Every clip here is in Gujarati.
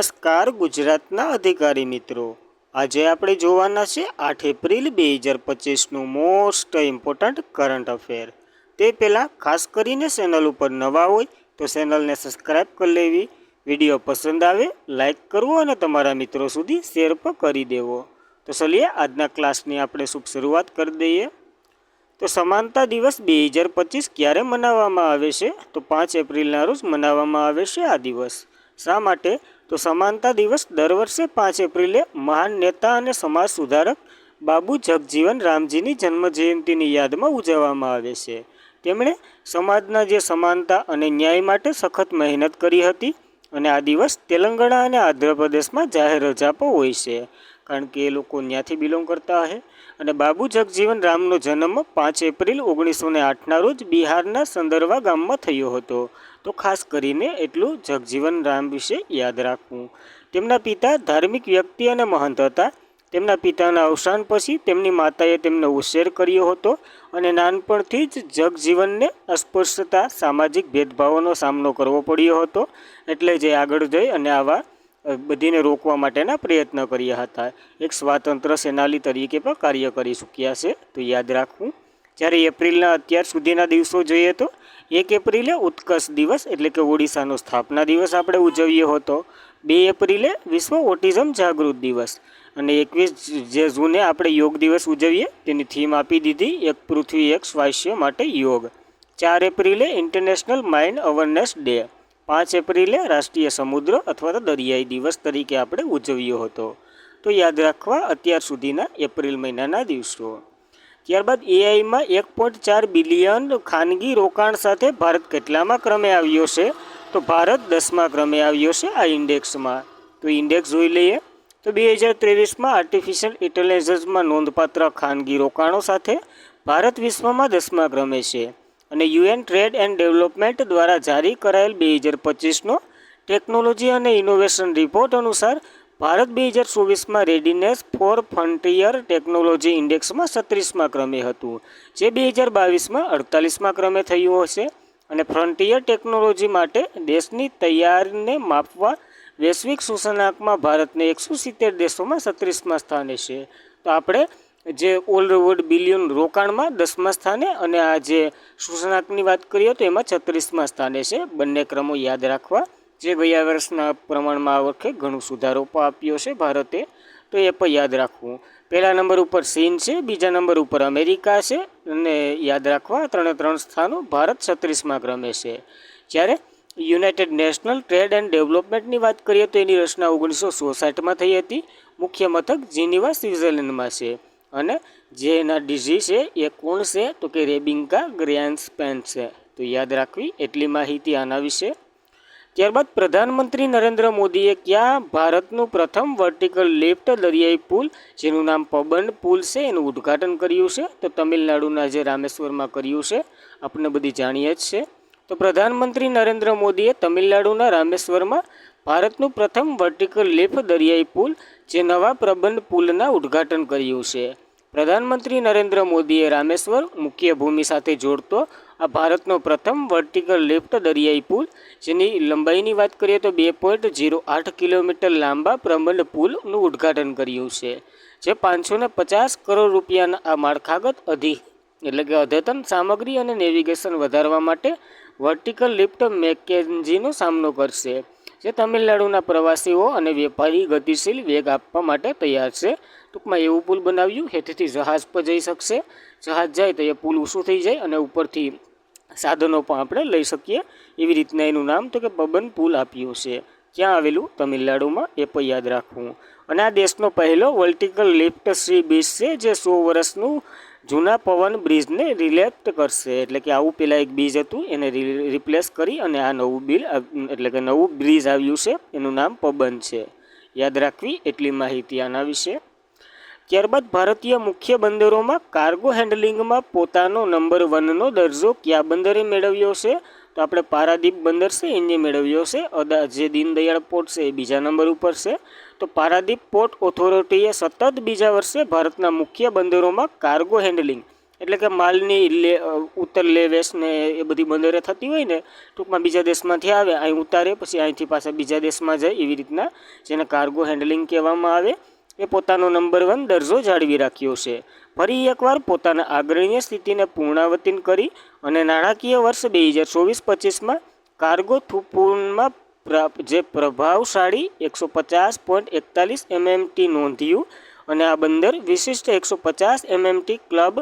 નમસ્કાર ગુજરાતના અધિકારી મિત્રો, આજે આપણે જોવાના છે 8 એપ્રિલ 2025નું મોસ્ટ ઇમ્પોર્ટન્ટ કરંટ અફેર। તે પહેલાં ખાસ કરીને ચેનલ ઉપર નવા હોય તો ચેનલને સબસ્ક્રાઈબ કરી લેવી, વિડીયો પસંદ આવે લાઈક કરવો અને તમારા મિત્રો સુધી શેર પણ કરી દેવો। તો ચલીએ આજના ક્લાસની આપણે શુભ શરૂઆત કરી દઈએ। તો સમાનતા દિવસ 2025 ક્યારે મનાવવામાં આવે છે? તો 5 એપ્રિલના રોજ મનાવવામાં આવે છે આ દિવસ। શા માટે? તો સમાનતા દિવસ દર વર્ષે 5 એપ્રિલે મહાન નેતા અને સમાજ સુધારક બાબુ જગજીવન રામજીની જન્મજયંતિની યાદમાં ઉજવવામાં આવે છે। તેમણે સમાજના જે સમાનતા અને ન્યાય માટે સખત મહેનત કરી હતી અને આ દિવસ તેલંગાણા અને આંધ્રપ્રદેશમાં જાહેર રજા પણ હોય છે, કારણ કે એ લોકો ત્યાંથી બિલોંગ કરતા હશે। અને બાબુ જગજીવન રામનો જન્મ 5 એપ્રિલ 1908ના રોજ બિહારના સંદરવા ગામમાં થયો હતો। તો ખાસ કરીને એટલું જગજીવન રામ વિશે યાદ રાખવું। તેમના પિતા ધાર્મિક વ્યક્તિ અને મહંત હતા। તેમના પિતાના અવસાન પછી તેમની માતાએ તેમને ઉછેર કર્યો હતો અને નાનપણથી જ જગજીવનને અસ્પૃશ્યતા, સામાજિક ભેદભાવોનો સામનો કરવો પડ્યો હતો, એટલે જે આગળ જઈ અને આવા બધીને રોકવા માટેના પ્રયત્ન કર્યા હતા। એક સ્વાતંત્ર્ય સેનાની તરીકે પણ કાર્ય કરી ચૂક્યા છે, તો યાદ રાખવું। જ્યારે એપ્રિલના અત્યાર સુધીના દિવસો જોઈએ તો 1 એપ્રિલે ઉત્કર્ષ દિવસ એટલે કે ઓડિશાનો સ્થાપના દિવસ આપણે ઉજવ્યો હતો। 2 એપ્રિલે વિશ્વ ઓટિઝમ જાગૃત દિવસ અને 21 જૂને આપણે યોગ દિવસ ઉજવીએ તેની થીમ આપી દીધી, એક પૃથ્વી એક સ્વાસ્થ્ય માટે યોગ। 4 એપ્રિલે ઇન્ટરનેશનલ માઇન અવેરનેસ ડે। 5 એપ્રિલે રાષ્ટ્રીય સમુદ્ર અથવા તો દરિયાઈ દિવસ તરીકે આપણે ઉજવ્યો હતો। તો યાદ રાખવા અત્યાર સુધીના એપ્રિલ મહિનાના દિવસો। ત્યારબાદ એઆઈમાં 1.4 બિલિયન ખાનગી રોકાણ સાથે ભારત કેટલામાં ક્રમે આવ્યો છે? તો ભારત 10મા ક્રમે આવ્યો છે આ ઇન્ડેક્સમાં। તો ઇન્ડેક્સ જોઈ લઈએ તો 2023માં આર્ટિફિશિયલ ઇન્ટેલિજન્સમાં નોંધપાત્ર ખાનગી રોકાણો સાથે ભારત વિશ્વમાં 10મા ક્રમે છે। અને યુએન ટ્રેડ એન્ડ ડેવલપમેન્ટ દ્વારા જારી કરાયેલ 2025નો ટેકનોલોજી અને ઇનોવેશન રિપોર્ટ અનુસાર ભારત 2024માં રેડીનેસ ફોર ફ્રન્ટિયર ટેકનોલોજી ઇન્ડેક્સમાં 36મા ક્રમે હતું, જે 2022માં 48મા ક્રમે થયું હશે। અને ફ્રન્ટિયર ટેકનોલોજી માટે દેશની તૈયારીને માપવા વૈશ્વિક સૂચકાંકમાં ભારતને 170 દેશોમાં 36મા સ્થાને છે। તો આપણે જે ઓવરઓલ બિલિયન રોકાણમાં 10મા સ્થાને અને આ જે સૂચકાંકની વાત કરીએ તો એમાં 36મા સ્થાને છે। બંને ક્રમો યાદ રાખવા, જે ગયા વર્ષના પ્રમાણમાં આ વખતે ઘણો સુધારો પણ આપ્યો છે ભારતે, તો એ પણ યાદ રાખવું। પહેલા નંબર ઉપર ચીન છે, બીજા નંબર ઉપર અમેરિકા છે અને યાદ રાખવા 3 સ્થાનો ભારત 36મા ક્રમે છે। જ્યારે યુનાઇટેડ નેશનલ ટ્રેડ એન્ડ ડેવલપમેન્ટની વાત કરીએ તો એની રચના 1966માં થઈ હતી। મુખ્ય મથક જીનીવા સ્વિટ્ઝરલેન્ડમાં છે અને જે એના ડીજી છે એ કોણ છે? તો કે રેબિકા ગ્રાયન્સપેન છે। તો યાદ રાખવી એટલી માહિતી આના વિશે। ત્યારબાદ પ્રધાનમંત્રી નરેન્દ્ર મોદીએ ક્યાં ભારતનું પ્રથમ વર્ટિકલ લિફ્ટ દરિયાઈ પુલ, જેનું નામ પબન પુલ છે, એનું ઉદ્ઘાટન કર્યું છે? તો તમિલનાડુના જે રામેશ્વરમાં કર્યું છે, આપણે બધી જાણીએ જ છે। તો પ્રધાનમંત્રી નરેન્દ્ર મોદીએ તમિલનાડુના રામેશ્વરમાં ભારતનું પ્રથમ વર્ટિકલ લિફ્ટ દરિયાઈ પુલ, જે નવા પ્રબંધ પુલના ઉદ્ઘાટન કર્યું છે। પ્રધાનમંત્રી નરેન્દ્ર મોદીએ રામેશ્વર મુખ્ય ભૂમિ સાથે જોડતો આ ભારતનો પ્રથમ વર્ટિકલ લિફ્ટ દરિયાઈ પુલ, જેની લંબાઈની વાત કરીએ તો 2.08 કિલોમીટર લાંબા પ્રબંધ પુલનું ઉદ્ઘાટન કર્યું છે, જે 550 કરોડ રૂપિયાના આ માળખાગત એટલે કે અદ્યતન સામગ્રી અને નેવિગેશન વધારવા માટે વર્ટિકલ લિફ્ટ મેકેન્ઝીનો સામનો કરશે, જે તમિલનાડુના પ્રવાસીઓ અને વેપારી ગતિશીલ વેગ આપવા માટે તૈયાર છે। ટૂંકમાં એવું પુલ બનાવ્યું જેથી જહાજ પર જઈ શકશે, જહાજ જાય તો એ પુલ ઊંચું થઈ જાય અને ઉપરથી સાધનો પણ આપણે લઈ શકીએ, એવી રીતના એનું નામ તો કે પબન પુલ આપ્યું છે। ક્યાં આવેલું? તમિલનાડુમાં, એ પણ યાદ રાખવું। અને આ દેશનો પહેલો વર્ટિકલ લિફ્ટ સી બ્રિજ છે, જે 100 વર્ષનું જૂના પવન બ્રિજને રિલેપ્ટ કરશે, એટલે કે આવું પહેલાં એક બ્રિજ હતું એને રિપ્લેસ કરી અને આ નવું બ્રિજ આવ્યું છે, એનું નામ પબન છે। યાદ રાખવી એટલી માહિતી આના વિશે। ત્યારબાદ ભારતીય મુખ્ય બંદરોમાં કાર્ગો હેન્ડલિંગમાં પોતાનો નંબર 1નો દરજ્જો કયા બંદરે મેળવ્યો છે? તો આપણે પારાદીપ બંદર છે એને મેળવ્યો છે। જે દીનદયાળ પોર્ટ છે એ બીજા નંબર ઉપર છે। તો પારાદીપ પોર્ટ ઓથોરિટીએ સતત બીજા વર્ષે ભારતના મુખ્ય બંદરોમાં કાર્ગો હેન્ડલિંગ એટલે કે માલની ઉત્તર લે વેસ્ટ ને એ બધી બંદરે થતી હોય ને, ટૂંકમાં બીજા દેશમાંથી આવે, અહીં ઉતારે, પછી અહીંથી પાછા બીજા દેશમાં જાય, એવી રીતના જેને કાર્ગો હેન્ડલિંગ કહેવામાં આવે, એ પોતાનો નંબર 1 દરજ્જો જાળવી રાખ્યો છે. ફરી એકવાર પોતાના આગ્રહણીય સ્થિતિને પુનરાવર્તિત કરી અને નાણાકીય વર્ષ 2024-25માં કાર્ગો થ્રુપુટમાં જે પ્રભાવશાળી 150.41 MMT નોંધ્યું, અને આ બંદર વિશિષ્ટ 150 MMT ક્લબ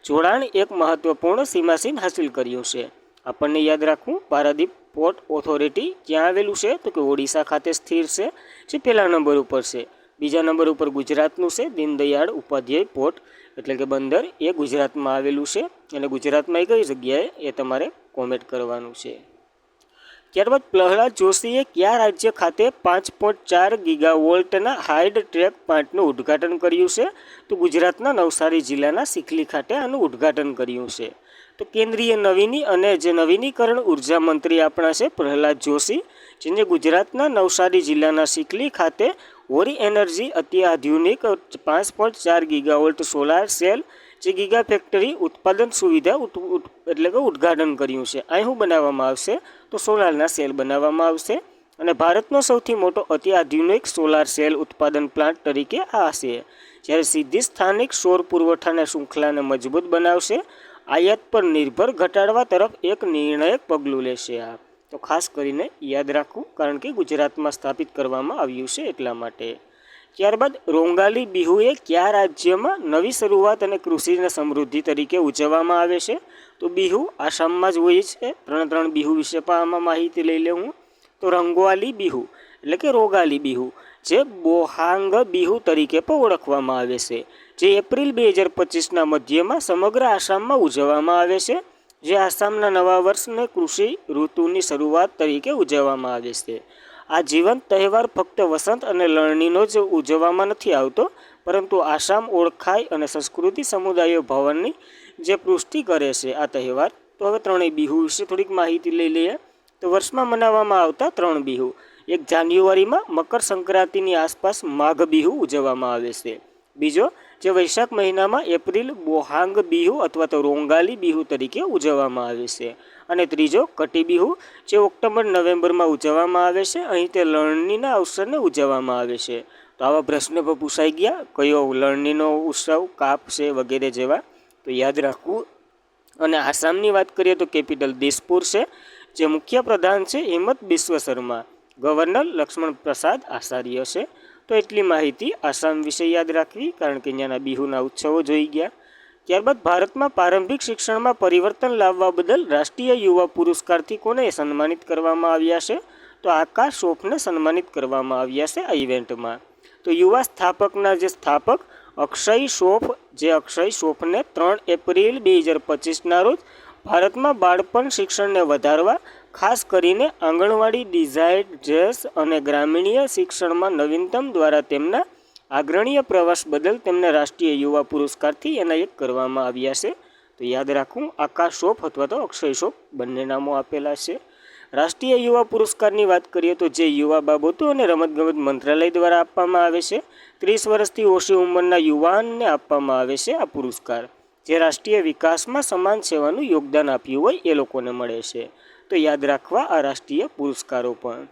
જોડાણ એક મહત્વપૂર્ણ સીમાસીન હાંસિલ કર્યું છે. આપણને યાદ રાખવું, પારાદીપ પોર્ટ ઓથોરિટી ક્યાં આવેલું છે? તો કે ઓડિશા ખાતે સ્થિર છે, જે પહેલા નંબર ઉપર છે. બીજા નંબર ઉપર ગુજરાતનું છે દીનદયાળ ઉપાધ્યાય પોર્ટ, એટલે કે બંદર, એ ગુજરાતમાં આવેલું છે. અને ગુજરાતમાં એ કઈ જગ્યાએ, એ તમારે કોમેન્ટ કરવાનું છે. ત્યારબાદ પ્રહલાદ જોશીએ કયા રાજ્ય ખાતે 5.4 ગીગાવોલ્ટના હાઇડ ટ્રેક પ્લાન્ટનું ઉદ્ઘાટન કર્યું છે? તો ગુજરાતના નવસારી જિલ્લાના સિકલી ખાતે આનું ઉદ્ઘાટન કર્યું છે. તો કેન્દ્રીય નવીનીકરણ ઉર્જા મંત્રી આપણા છે પ્રહલાદ જોશી, જેને ગુજરાતના નવસારી જિલ્લાના સિકલી ખાતે ઓરી એનર્જી અત્યાધુનિક 5.4 ગીગાવોલ્ટ સોલાર સેલ જે ગીગા ફેક્ટરી ઉત્પાદન સુવિધા એટલે કે ઉદ્ઘાટન કર્યું છે. અહીં શું બનાવવામાં આવશે? તો સોલારના સેલ બનાવવામાં આવશે, અને ભારતનો સૌથી મોટો અત્યાધુનિક સોલાર સેલ ઉત્પાદન પ્લાન્ટ તરીકે આ છે. જ્યારે સીધી સ્થાનિક સૌર પુરવઠાના શૃંખલાને મજબૂત બનાવશે, આયાત પર નિર્ભર ઘટાડવા તરફ એક નિર્ણાયક પગલું લેશે. આ તો ખાસ કરીને યાદ રાખવું, કારણ કે ગુજરાતમાં સ્થાપિત કરવામાં આવ્યું છે એટલા માટે. ત્યારબાદ રોંગાલી બિહુ એ કયા રાજ્યમાં નવી શરૂઆત અને કૃષિને સમૃદ્ધિ તરીકે ઉજવવામાં આવે છે? તો બિહુ આસામમાં જ હોય છે. ત્રણ બિહુ વિશે પણ આમાં માહિતી લઈ લઉં. તો રંગવાલી બિહુ એટલે કે રોગાલી બિહુ, જે બોહાંગ બિહુ તરીકે પણ ઓળખવામાં આવે છે, જે એપ્રિલ 2025ના મધ્યમાં સમગ્ર આસામમાં ઉજવવામાં આવે છે, જે આસામના નવા વર્ષને કૃષિ ઋતુની શરૂઆત તરીકે ઉજવવામાં આવે છે. આ જીવંત તહેવાર ફક્ત વસંત અને લણણીનો જ ઉજવવામાં નથી આવતો, પરંતુ આસામ ઓળખાય અને સંસ્કૃતિ સમુદાયો ભવનની જે પુષ્ટિ કરે છે આ તહેવાર. તો હવે ત્રણેય બિહુ વિશે થોડીક માહિતી લઈ લઈએ. તો વર્ષમાં મનાવવામાં આવતા 3 બિહુ. એક જાન્યુઆરીમાં મકર સંક્રાંતિની આસપાસ માઘ બિહુ ઉજવવામાં આવે છે. બીજો જે વૈશાખ મહિનામાં એપ્રિલ બોહાંગ બિહુ અથવા તો રોંગાલી બિહુ તરીકે ઉજવવામાં આવે છે. અને ત્રીજો કટી બિહુ, જે ઓક્ટોબર-નવેમ્બરમાં ઉજવવામાં આવે છે. અહીં તે લણણીના અવસરને ઉજવવામાં આવે છે. તો આવા પ્રશ્ન પણ પૂછાઈ ગયા, કયો લણણીનો ઉત્સવ, કાપ છે વગેરે જેવા, તો યાદ રાખવું. અને આસામની વાત કરીએ તો કેપિટલ દિસપુર છે, જે મુખ્ય પ્રધાન છે હિમંત બિસ્વ શર્મા, ગવર્નર લક્ષ્મણ પ્રસાદ આચાર્ય છે. તો એટલી માહિતી આસામ વિશે યાદ રાખવી, કારણ કે અહીંયાના બિહુના ઉત્સવો જોઈ ગયા. ત્યારબાદ ભારતમાં પ્રારંભિક શિક્ષણમાં પરિવર્તન લાવવા બદલ રાષ્ટ્રીય યુવા પુરસ્કારથી કોને સન્માનિત કરવામાં આવ્યા છે? તો આકાશ શોફને સન્માનિત કરવામાં આવ્યા છે આ ઇવેન્ટમાં. તો યુવા સ્થાપકના જે સ્થાપક અક્ષય શોફ, જે અક્ષય શોફને 3 એપ્રિલ 2025ના રોજ ભારતમાં બાળપણ શિક્ષણને વધારવા, ખાસ કરીને આંગણવાડી, ડિઝાઇન ડ્રેસ અને ગ્રામીણ શિક્ષણમાં નવીનતમ દ્વારા તેમના આગ્રણીય પ્રવાસ બદલ તેમને રાષ્ટ્રીય યુવા પુરસ્કારથી એનાયત કરવામાં આવ્યા છે. તો યાદ રાખવું, આકાશ શોફ અથવા તો અક્ષય શોફ બંને નામો આપેલા છે. રાષ્ટ્રીય યુવા પુરસ્કારની વાત કરીએ તો જે યુવા બાબતો અને રમતગમત મંત્રાલય દ્વારા આપવામાં આવે છે. 30 વર્ષથી ઓછી ઉંમરના યુવાનને આપવામાં આવે છે આ પુરસ્કાર, જે રાષ્ટ્રીય વિકાસમાં સમાન સેવાનું યોગદાન આપ્યું હોય એ લોકોને મળે છે. તો યાદ રાખવા આ રાષ્ટ્રીય પુરસ્કારો પણ.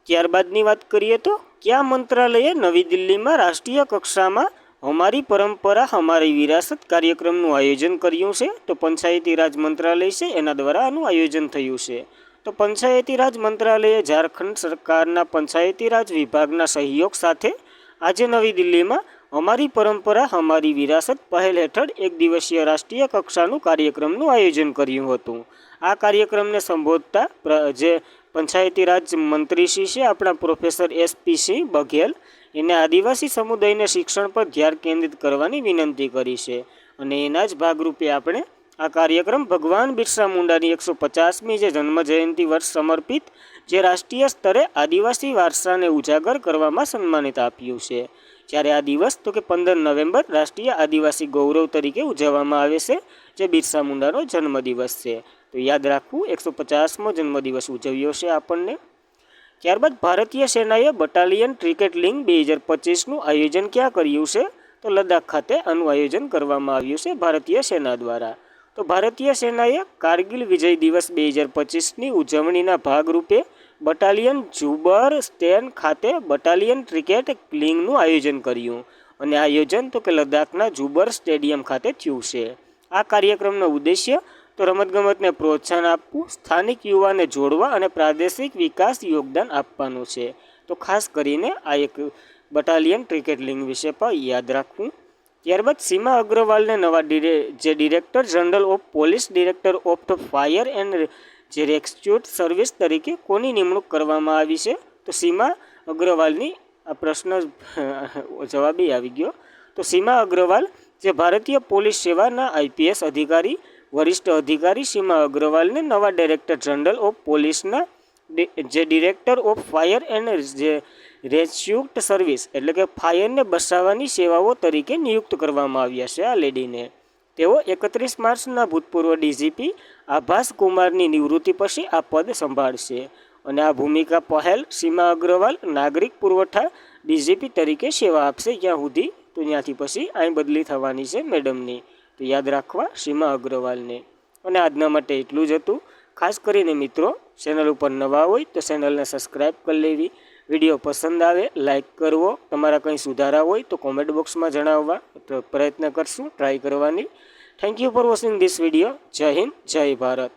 ત્યારબાદની વાત કરીએ તો કયા મંત્રાલયે નવી દિલ્હીમાં રાષ્ટ્રીય કક્ષામાં હમારી પરંપરા હમારી વિરાસત કાર્યક્રમનું આયોજન કર્યું છે? તો પંચાયતી રાજ મંત્રાલય છે, એના દ્વારા આનું આયોજન થયું છે. તો પંચાયતી રાજ મંત્રાલયે ઝારખંડ સરકારના પંચાયતી રાજ વિભાગના સહયોગ સાથે આજે નવી દિલ્હીમાં અમારી પરંપરા હમારી વિરાસત પહેલ હેઠળ એક દિવસીય રાષ્ટ્રીય કક્ષાનું કાર્યક્રમનું આયોજન કર્યું હતું. આ કાર્યક્રમને સંબોધતા જે પંચાયતી રાજ મંત્રીશ્રી છે આપણા પ્રોફેસર SP સિંહ બઘેલ, એને આદિવાસી સમુદાયને શિક્ષણ પર ધ્યાન કેન્દ્રિત કરવાની વિનંતી કરી છે. અને એના જ ભાગરૂપે આપણે આ કાર્યક્રમ ભગવાન બિરસા મુંડાની 150મી જે જન્મજયંતિ વર્ષ સમર્પિત જે રાષ્ટ્રીય સ્તરે આદિવાસી વારસાને ઉજાગર કરવામાં સન્માનિત આપ્યું છે. જ્યારે આ દિવસ તો કે 15 નવેમ્બર રાષ્ટ્રીય આદિવાસી ગૌરવ તરીકે ઉજવવામાં આવે છે, જે બિરસા મુંડાનો જન્મદિવસ છે. તો યાદ રાખવું, 150મો જન્મદિવસ ઉજવ્યો છે આપણને. ત્યારબાદ ભારતીય સેનાએ બટાલિયન ક્રિકેટ લીગ 2025નું આયોજન ક્યાં કર્યું છે? તો લદ્દાખ ખાતે આનું આયોજન કરવામાં આવ્યું છે ભારતીય સેના દ્વારા. તો ભારતીય સેનાએ કારગિલ વિજય દિવસ 2025ની ઉજવણીના ભાગરૂપે બટાલિયન જુબર સ્ટેન ખાતે બટાલિયન ક્રિકેટ ક્લિંગનું આયોજન કર્યું. અને આ આયોજન તો કે લદ્દાખના જુબર સ્ટેડિયમ ખાતે થયું છે. આ કાર્યક્રમનો ઉદ્દેશ્ય તો રમતગમતને પ્રોત્સાહન આપવું, સ્થાનિક યુવાને જોડવા અને પ્રાદેશિક વિકાસ યોગદાન આપવાનું છે. તો ખાસ કરીને આ એક બટાલિયન ક્રિકેટ લીગ વિશે પણ યાદ રાખવું. ત્યારબાદ સીમા અગ્રવાલને નવા જે director general of police, director of the fire and જે રેસ્ક્યુ સર્વિસ તરીકે કોની નિમણૂક કરવામાં આવી છે? તો સીમા અગ્રવાલની આ પ્રશ્ન જવાબી આવી ગયો. તો સીમા અગ્રવાલ જે ભારતીય પોલીસ સેવાના આઈપીએસ અધિકારી, વરિષ્ઠ અધિકારી સીમા અગ્રવાલને નવા ડાયરેક્ટર જનરલ ઓફ પોલીસના જે ડિરેક્ટર ઓફ ફાયર એન્ડ જે રેસ્ક્યુ સર્વિસ એટલે કે ફાયરને બચાવવાની સેવાઓ તરીકે નિયુક્ત કરવામાં આવ્યા છે આ લેડીને. તેઓ 31 માર્ચના ભૂતપૂર્વ ડીજીપી આભાસ કુમારની નિવૃત્તિ પછી આ પદ સંભાળશે. અને આ ભૂમિકા પહેલ સીમા અગ્રવાલ નાગરિક પુરવઠા ડીજીપી તરીકે સેવા આપશે જ્યાં સુધી, તો ત્યાંથી પછી અહીં બદલી થવાની છે મેડમની. તો યાદ રાખવા સીમા અગ્રવાલને. અને આજના માટે એટલું જ હતું. ખાસ કરીને મિત્રો, ચેનલ ઉપર નવા હોય તો ચેનલને સબસ્ક્રાઈબ કરી લેવી. વિડીયો પસંદ આવે લાઈક કરવો. તમારા કંઈ સુધારા હોય તો કોમેન્ટ બોક્સમાં જણાવવા તો પ્રયત્ન કરશું ટ્રાય કરવાની. Thank you for watching this video. જય હિન્દ, જય ભારત.